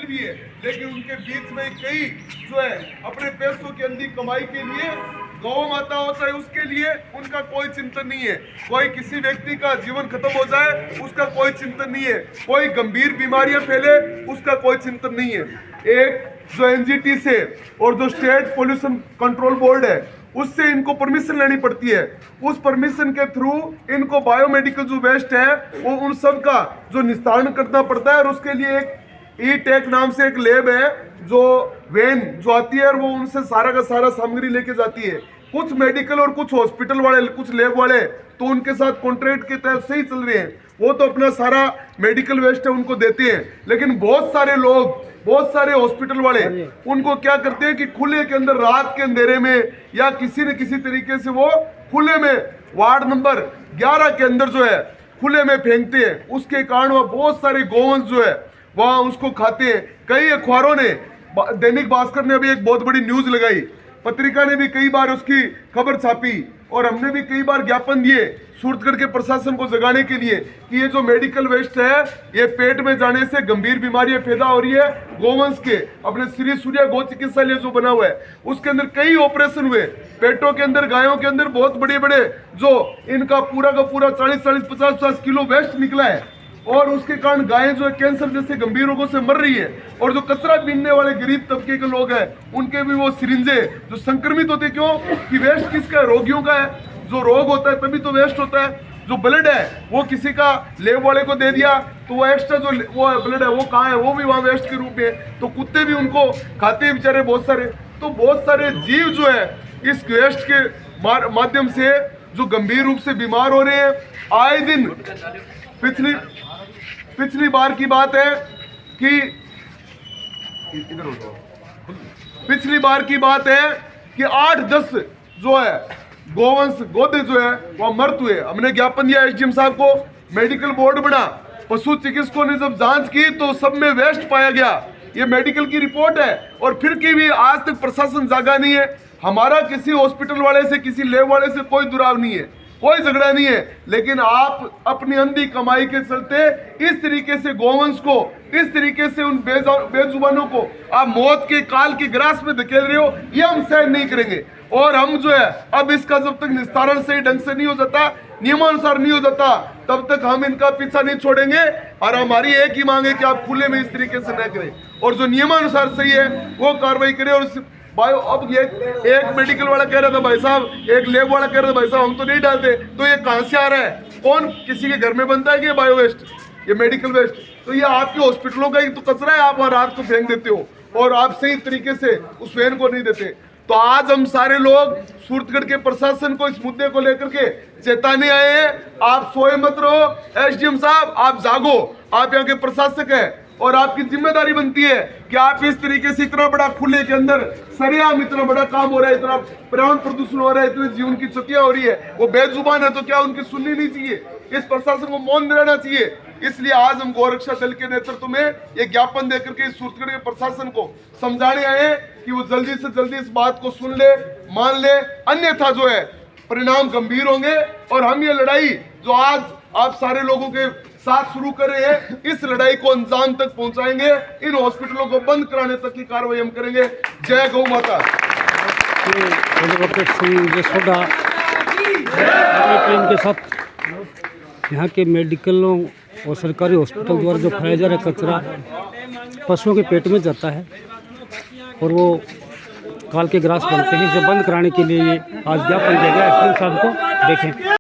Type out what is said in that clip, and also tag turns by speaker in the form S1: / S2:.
S1: भी है, लेकिन उनके बीच में कई जो है अपने पैसों की अंधी कमाई के लिए गौ माता होता है, उसके लिए उनका कोई चिंतन नहीं है। कोई किसी व्यक्ति का जीवन खत्म हो जाए उसका कोई चिंतन नहीं है, कोई गंभीर बीमारियां फैले उसका कोई चिंतन नहीं है। एक जो एनजीटी से और जो स्टेट पोल्यूशन कंट्रोल बोर्ड है उससे इनको परमिशन लेनी पड़ती है। उस परमिशन के थ्रू इनको बायोमेडिकल जो वेस्ट है वो उन सब का जो निस्तारण करना पड़ता है, और उसके लिए एक ई टेक नाम से एक लैब है जो वैन जो आती है और वो उनसे सारा का सारा सामग्री लेके जाती है। कुछ मेडिकल और कुछ हॉस्पिटल वाले, कुछ लैब वाले तो उनके साथ कॉन्ट्रैक्ट के तहत सही चल रहे हैं, वो तो अपना सारा मेडिकल वेस्ट है उनको देते हैं। लेकिन बहुत सारे लोग, बहुत सारे हॉस्पिटल वाले उनको क्या करते हैं कि खुले के अंदर रात के अंधेरे में या किसी न किसी तरीके से वो खुले में वार्ड नंबर 11 के अंदर जो है खुले में फेंकते हैं। उसके कारण वह बहुत सारे गोवंश जो है वहां उसको खाते हैं। कई अखबारों ने, दैनिक भास्कर ने अभी एक बहुत बड़ी न्यूज लगाई, पत्रिका ने भी कई बार उसकी खबर छापी और हमने भी कई बार ज्ञापन दिए सूरतगढ़ के प्रशासन को जगाने के लिए कि ये जो मेडिकल वेस्ट है ये पेट में जाने से गंभीर बीमारियां पैदा हो रही है। गोवंश के अपने श्री सूर्या गौ चिकित्सालय जो बना हुआ है उसके अंदर कई ऑपरेशन हुए, पेटों के अंदर, गायों के अंदर बहुत बड़े बड़े जो इनका पूरा का पूरा 40-40, 50-50 किलो वेस्ट निकला है, और उसके कारण गायें जो है कैंसर जैसे गंभीर रोगों से मर रही है। और जो कचरा बीनने वाले गरीब तबके के लोग हैं उनके भी वो सिरिंजे जो संक्रमित होते, क्यों कि वेस्ट किसका है? रोगियों का है। जो रोग होता है तभी तो वेस्ट होता है। जो ब्लड है वो किसी का लैब वाले को दे दिया तो वो एक्स्ट्रा जो वो ब्लड है वो कहाँ है? वो भी वहाँ वेस्ट के रूप में, तो कुत्ते भी उनको खाते हैं बेचारे बहुत सारे। तो बहुत सारे जीव जो है इस वेस्ट के माध्यम से जो गंभीर रूप से बीमार हो रहे हैं आए दिन। पिछली बार की बात है कि पिछली बार की बात है कि 8-10 जो है गोवंश गोदे जो है वह मृत हुए। हमने ज्ञापन दिया एसडीएम साहब को, मेडिकल बोर्ड बना, पशु चिकित्सकों ने जब जांच की तो सब में वेस्ट पाया गया। ये मेडिकल की रिपोर्ट है और फिर की भी आज तक प्रशासन जागा नहीं है। हमारा किसी हॉस्पिटल वाले से, किसी लैब वाले से कोई दुराव नहीं है, कोई झगड़ा नहीं है, लेकिन आप अपनी अंधी कमाई के चलते इस तरीके से गोवंश को, इस तरीके से उन बेजुबानों को आप मौत के काल के ग्रास में धकेल रहे हो, ये हम सहन नहीं करेंगे। और हम जो है अब इसका जब तक निस्तारण सही ढंग से नहीं हो जाता, नियमानुसार नहीं हो जाता, तब तक हम इनका पीछा नहीं छोड़ेंगे। और हमारी एक ही मांग है कि आप खुले में इस तरीके से न करें और जो नियमानुसार सही है वो कार्रवाई करें। और अब ये एक मेडिकल वाला कह रहा था भाई साहब, एक लैब वाला कह रहा था भाई साहब हम तो नहीं डालते, तो ये कहां से आ रहा है? कौन किसी के घर में बनता है कि ये बायो वेस्ट, ये मेडिकल वेस्ट? तो ये आपके हॉस्पिटलों का ही तो कचरा है, आप रात को फेंक देते हो और आप सही तरीके से उस वैन को नहीं देते। तो आज हम सारे लोग सूरतगढ़ के प्रशासन को इस मुद्दे को लेकर के चेताने आए हैं, आप सोए मत रहो। एसडीएम साहब आप जागो, आप यहाँ के प्रशासक है और आपकी जिम्मेदारी बनती है कि आप इस तरीके से इतना बड़ा खुले के अंदर सरेआम इतना बड़ा काम हो रहा है, इतना पर्यावरण प्रदूषण हो रहा है, इतने जीवन की क्षतियां हो रही है, वो बेजुबान है तो क्या उनकी सुननी नहीं चाहिए? इस प्रशासन को मौन रहना चाहिए। इसलिए आज हम गौरक्षा दल के नेतृत्व में ये ज्ञापन देकर के सूरतगढ़ के प्रशासन को समझाने आए कि वो जल्दी से जल्दी इस बात को सुन ले, मान ले, अन्यथा जो है परिणाम गंभीर होंगे। और हम ये लड़ाई जो आज आप सारे लोगों के साथ शुरू कर रहे हैं, इस लड़ाई को अंजाम तक पहुंचाएंगे। इन हॉस्पिटलों को बंद कराने तक की कार्रवाई हम करेंगे। जय गौ माता।
S2: के साथ यहाँ के मेडिकलों और सरकारी हॉस्पिटल द्वारा जो खाया जा रहा है कचरा पशुओं के पेट में जाता है और वो काल के ग्रास बनते हैं, जो बंद कराने के लिए ये आज ज्ञापन दिया गया एसडीएम साहब को। देखें।